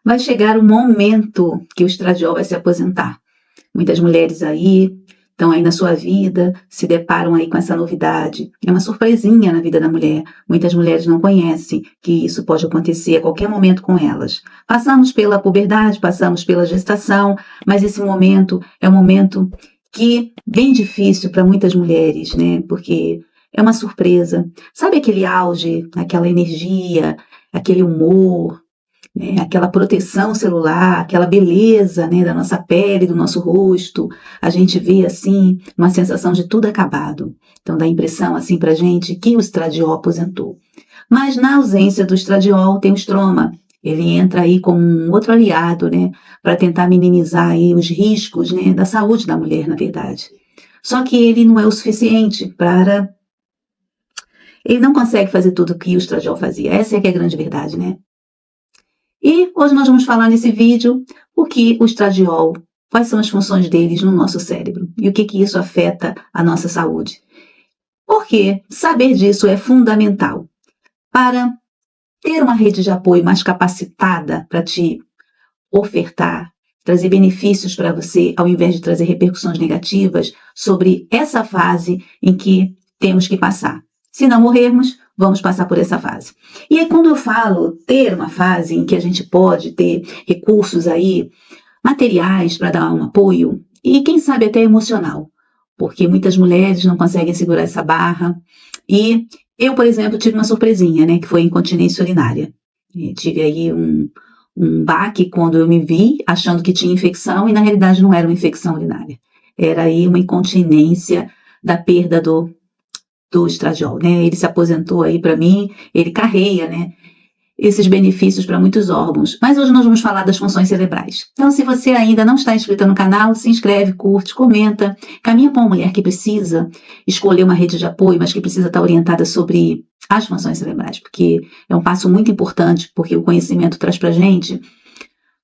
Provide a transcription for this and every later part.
vai chegar o momento que o estradiol vai se aposentar. Muitas mulheres aí estão aí na sua vida, se deparam aí com essa novidade. É uma surpresinha na vida da mulher. Muitas mulheres não conhecem que isso pode acontecer a qualquer momento com elas. Passamos pela puberdade, passamos pela gestação, mas esse momento é um momento que bem difícil para muitas mulheres, né? Porque é uma surpresa. Sabe aquele auge, aquela energia, aquele humor, né, aquela proteção celular, aquela beleza, né, da nossa pele, do nosso rosto, a gente vê assim uma sensação de tudo acabado. Então dá a impressão assim pra gente que o estradiol aposentou. Mas na ausência do estradiol tem o estroma. Ele entra aí como um outro aliado, né, para tentar minimizar aí os riscos, né, da saúde da mulher, na verdade. Só que ele não é o suficiente para. Ele não consegue fazer tudo o que o estradiol fazia. Essa é que é a grande verdade, né? E hoje nós vamos falar nesse vídeo o que o estradiol, quais são as funções deles no nosso cérebro e o que isso afeta a nossa saúde. Porque saber disso é fundamental para ter uma rede de apoio mais capacitada para te ofertar, trazer benefícios para você, ao invés de trazer repercussões negativas sobre essa fase em que temos que passar. Se não morrermos, vamos passar por essa fase. E aí, quando eu falo ter uma fase em que a gente pode ter recursos aí, materiais para dar um apoio, e quem sabe até emocional, porque muitas mulheres não conseguem segurar essa barra. E eu, por exemplo, tive uma surpresinha, né, que foi incontinência urinária. E tive aí um baque quando eu me vi achando que tinha infecção e na realidade não era uma infecção urinária. Era aí uma incontinência da perda do estradiol, né? Ele se aposentou aí para mim, ele carrega, né, esses benefícios para muitos órgãos. Mas hoje nós vamos falar das funções cerebrais. Então, se você ainda não está inscrito no canal, se inscreve, curte, comenta, caminha para uma mulher que precisa escolher uma rede de apoio, mas que precisa estar orientada sobre as funções cerebrais, porque é um passo muito importante, porque o conhecimento traz para a gente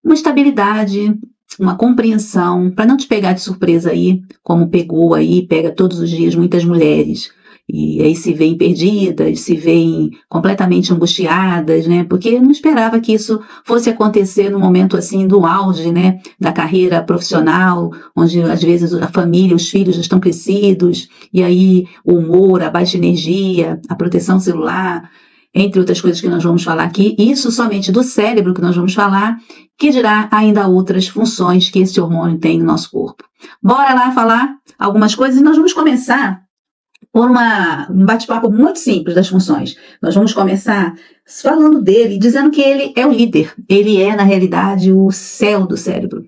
uma estabilidade, uma compreensão, para não te pegar de surpresa aí, como pegou aí, pega todos os dias muitas mulheres. E aí se veem perdidas, se veem completamente angustiadas, né? Porque não esperava que isso fosse acontecer no momento assim do auge, né? Da carreira profissional, onde às vezes a família, os filhos já estão crescidos, e aí o humor, a baixa energia, a proteção celular, entre outras coisas que nós vamos falar aqui, isso somente do cérebro que nós vamos falar, que dirá ainda outras funções que esse hormônio tem no nosso corpo. Bora lá falar algumas coisas e nós vamos começar por um bate-papo muito simples das funções. Nós vamos começar falando dele, dizendo que ele é o líder. Ele é, na realidade, o céu do cérebro.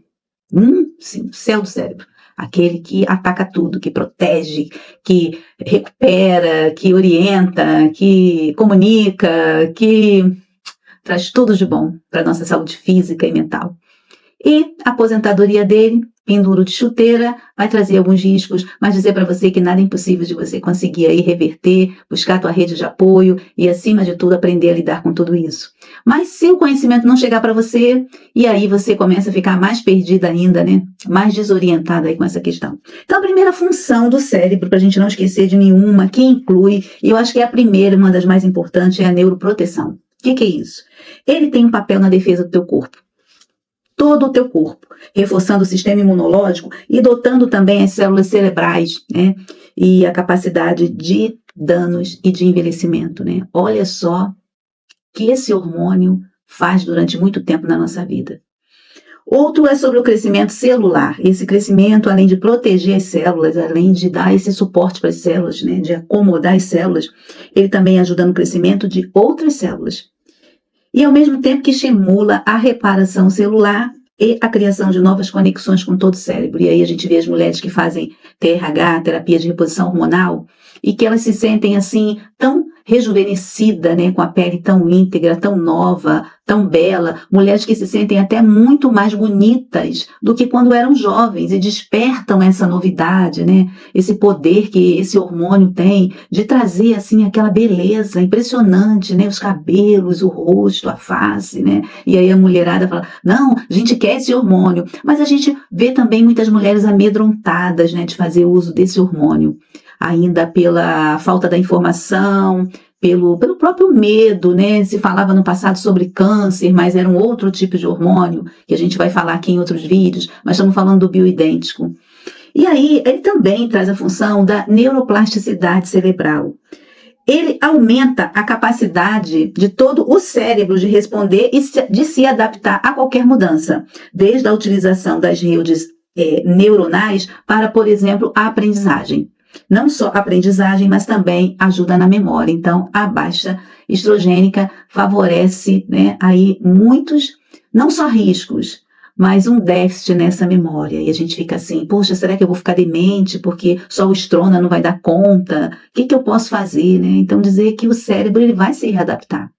Sim, o céu do cérebro. Aquele que ataca tudo, que protege, que recupera, que orienta, que comunica, que traz tudo de bom para a nossa saúde física e mental. E a aposentadoria dele, penduro de chuteira, vai trazer alguns riscos, mas dizer para você que nada é impossível de você conseguir aí reverter, buscar a tua rede de apoio e, acima de tudo, aprender a lidar com tudo isso. Mas se o conhecimento não chegar para você, e aí você começa a ficar mais perdida ainda, né? Mais desorientada aí com essa questão. Então, a primeira função do cérebro, para a gente não esquecer de nenhuma, que inclui, e eu acho que é a primeira, uma das mais importantes, é a neuroproteção. O que é isso? Ele tem um papel na defesa do teu corpo. Todo o teu corpo, reforçando o sistema imunológico e dotando também as células cerebrais, né? E a capacidade de danos e de envelhecimento, né? Olha só que esse hormônio faz durante muito tempo na nossa vida. Outro é sobre o crescimento celular. Esse crescimento, além de proteger as células, além de dar esse suporte para as células, né? De acomodar as células, ele também ajuda no crescimento de outras células. E ao mesmo tempo que estimula a reparação celular e a criação de novas conexões com todo o cérebro. E aí a gente vê as mulheres que fazem TRH, terapia de reposição hormonal, e que elas se sentem assim tão rejuvenescidas, né, com a pele tão íntegra, tão nova, tão bela, mulheres que se sentem até muito mais bonitas do que quando eram jovens e despertam essa novidade, né, esse poder que esse hormônio tem de trazer assim aquela beleza impressionante, né, os cabelos, o rosto, a face, né, e aí a mulherada fala, não, a gente quer esse hormônio, mas a gente vê também muitas mulheres amedrontadas, né, de fazer uso desse hormônio, ainda pela falta da informação, pelo próprio medo, né? Se falava no passado sobre câncer, mas era um outro tipo de hormônio, que a gente vai falar aqui em outros vídeos, mas estamos falando do bioidêntico. E aí, ele também traz a função da neuroplasticidade cerebral. Ele aumenta a capacidade de todo o cérebro de responder e de se adaptar a qualquer mudança, desde a utilização das redes neuronais para, por exemplo, a aprendizagem. Não só a aprendizagem, mas também ajuda na memória. Então, a baixa estrogênica favorece, né, aí muitos, não só riscos, mas um déficit nessa memória. E a gente fica assim, poxa, será que eu vou ficar demente porque só o estrona não vai dar conta? O que eu posso fazer, né? Então, dizer que o cérebro ele vai se readaptar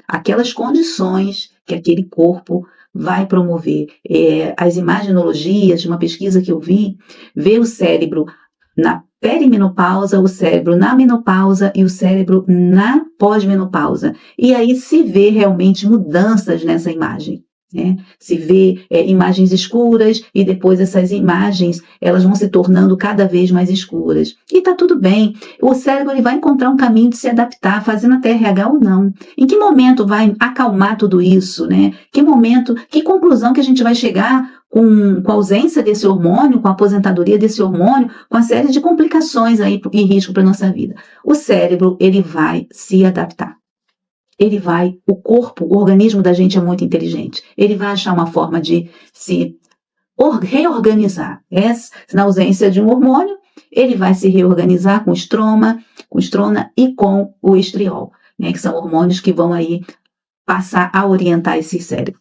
àquelas condições que aquele corpo vai promover. As imaginologias, de uma pesquisa que eu vi, vê o cérebro na perimenopausa, o cérebro na menopausa e o cérebro na pós-menopausa. E aí se vê realmente mudanças nessa imagem. Né? Se vê imagens escuras e depois essas imagens elas vão se tornando cada vez mais escuras. E está tudo bem, o cérebro ele vai encontrar um caminho de se adaptar, fazendo a TRH ou não. Em que momento vai acalmar tudo isso? Né? Que momento, que conclusão que a gente vai chegar com a ausência desse hormônio, com a aposentadoria desse hormônio, com a série de complicações aí e risco para a nossa vida? O cérebro ele vai se adaptar. O corpo, o organismo da gente é muito inteligente. Ele vai achar uma forma de se reorganizar. Na ausência de um hormônio, ele vai se reorganizar com estrona e com o estriol, né, que são hormônios que vão aí passar a orientar esse cérebro.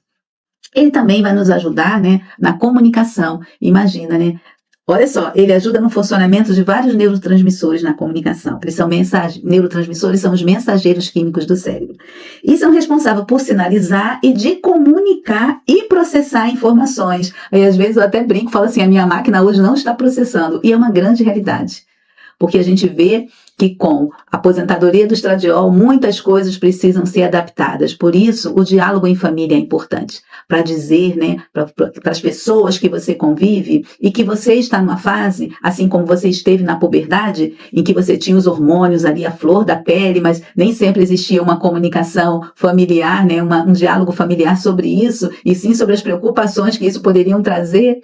Ele também vai nos ajudar, né, na comunicação. Imagina, né? Olha só, ele ajuda no funcionamento de vários neurotransmissores na comunicação. Eles são neurotransmissores são os mensageiros químicos do cérebro. E são responsáveis por sinalizar e de comunicar e processar informações. Aí às vezes eu até brinco, falo assim, a minha máquina hoje não está processando. E é uma grande realidade. Porque a gente vê que com a aposentadoria do estradiol, muitas coisas precisam ser adaptadas. Por isso, o diálogo em família é importante, para dizer, né, para as pessoas que você convive e que você está numa fase, assim como você esteve na puberdade, em que você tinha os hormônios ali, a flor da pele, mas nem sempre existia uma comunicação familiar, né, um diálogo familiar sobre isso, e sim sobre as preocupações que isso poderiam trazer.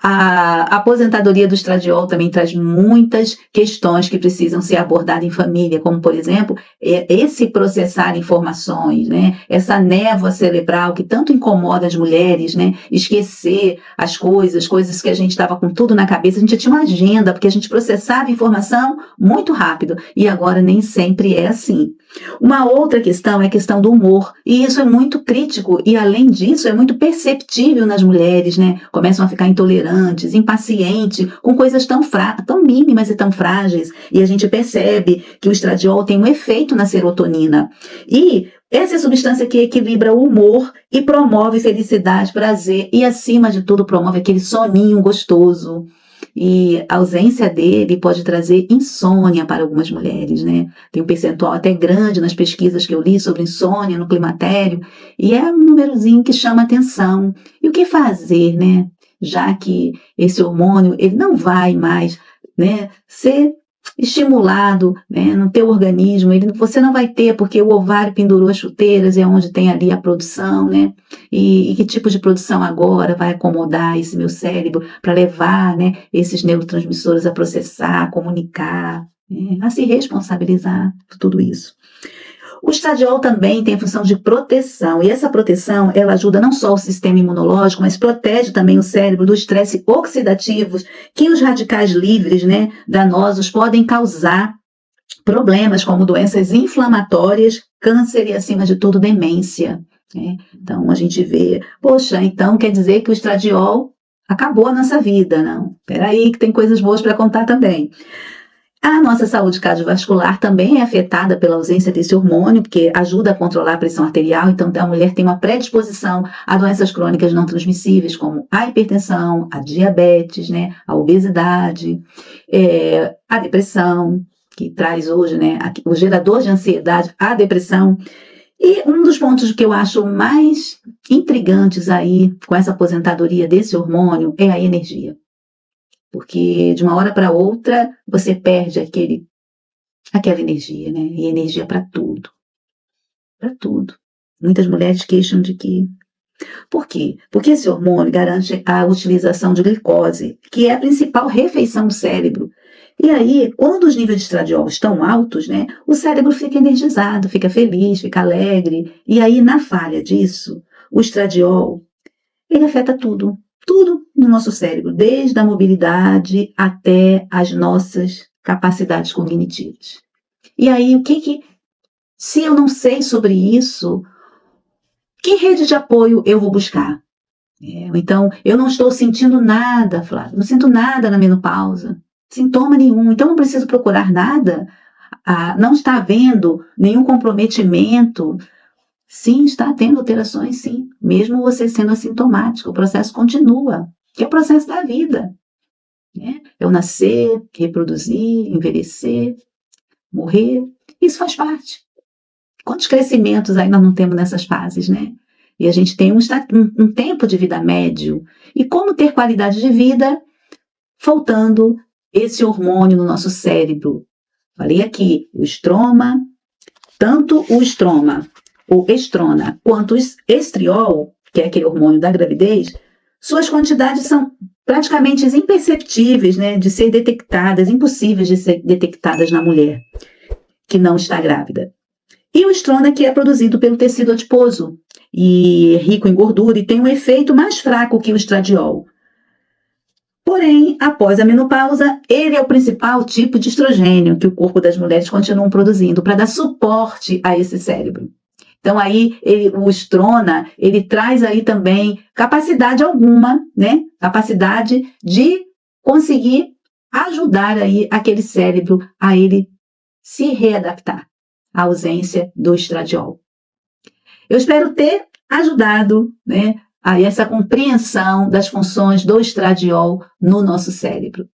A aposentadoria do estradiol também traz muitas questões que precisam ser abordadas em família, como, por exemplo, esse processar informações, né? Essa névoa cerebral que tanto incomoda as mulheres, né? Esquecer as coisas que a gente estava com tudo na cabeça, a gente tinha uma agenda, porque a gente processava informação muito rápido, e agora nem sempre é assim. Uma outra questão é a questão do humor, e isso é muito crítico, e além disso é muito perceptível nas mulheres, né? Começam a ficar intolerantes, impacientes, com coisas tão mínimas e tão frágeis, e a gente percebe que o estradiol tem um efeito na serotonina, e essa é a substância que equilibra o humor e promove felicidade, prazer, e acima de tudo promove aquele soninho gostoso. E a ausência dele pode trazer insônia para algumas mulheres, né? Tem um percentual até grande nas pesquisas que eu li sobre insônia no climatério, e é um númerozinho que chama atenção. E o que fazer, né? Já que esse hormônio ele não vai mais, né, ser estimulado, né, no teu organismo, você não vai ter, porque o ovário pendurou as chuteiras, é onde tem ali a produção, né? E que tipo de produção agora vai acomodar esse meu cérebro para levar, né, esses neurotransmissores a processar, a comunicar, né, a se responsabilizar por tudo isso. O estradiol também tem a função de proteção, e essa proteção, ela ajuda não só o sistema imunológico, mas protege também o cérebro do estresse oxidativo que os radicais livres, né, danosos podem causar problemas como doenças inflamatórias, câncer e, acima de tudo, demência. Né? Então, a gente vê, poxa, então quer dizer que o estradiol acabou a nossa vida, não? Espera aí que tem coisas boas para contar também. A nossa saúde cardiovascular também é afetada pela ausência desse hormônio, porque ajuda a controlar a pressão arterial, então a mulher tem uma predisposição a doenças crônicas não transmissíveis, como a hipertensão, a diabetes, né, a obesidade, a depressão, que traz hoje, né, o gerador de ansiedade, a depressão. E um dos pontos que eu acho mais intrigantes aí com essa aposentadoria desse hormônio é a energia. Porque de uma hora para outra você perde aquele aquela energia, né? E energia para tudo, para tudo. Muitas mulheres queixam de que. Por quê? Porque esse hormônio garante a utilização de glicose, que é a principal refeição do cérebro. E aí, quando os níveis de estradiol estão altos, né, o cérebro fica energizado, fica feliz, fica alegre. E aí, na falha disso, o estradiol, ele afeta tudo, tudo no nosso cérebro, desde a mobilidade até as nossas capacidades cognitivas. E aí, se eu não sei sobre isso, que rede de apoio eu vou buscar? Então, eu não estou sentindo nada, Flávio, não sinto nada na menopausa, sintoma nenhum, então não preciso procurar nada, não está havendo nenhum comprometimento. Sim, está tendo alterações, sim, mesmo você sendo assintomático, o processo continua, que é o processo da vida, né? Eu nascer, reproduzir, envelhecer, morrer, isso faz parte. Quantos crescimentos aí nós não temos nessas fases, né? E a gente tem um tempo de vida médio. E como ter qualidade de vida faltando esse hormônio no nosso cérebro? Falei aqui, o estroma, tanto o estrona, quanto o estriol, que é aquele hormônio da gravidez, suas quantidades são praticamente imperceptíveis, né, de ser detectadas, impossíveis de ser detectadas na mulher que não está grávida. E o estrona, que é produzido pelo tecido adiposo e rico em gordura e tem um efeito mais fraco que o estradiol. Porém, após a menopausa, ele é o principal tipo de estrogênio que o corpo das mulheres continua produzindo para dar suporte a esse cérebro. Então aí o estrona, ele traz aí também capacidade alguma, né? Capacidade de conseguir ajudar aí aquele cérebro a ele se readaptar à ausência do estradiol. Eu espero ter ajudado, né, a essa compreensão das funções do estradiol no nosso cérebro.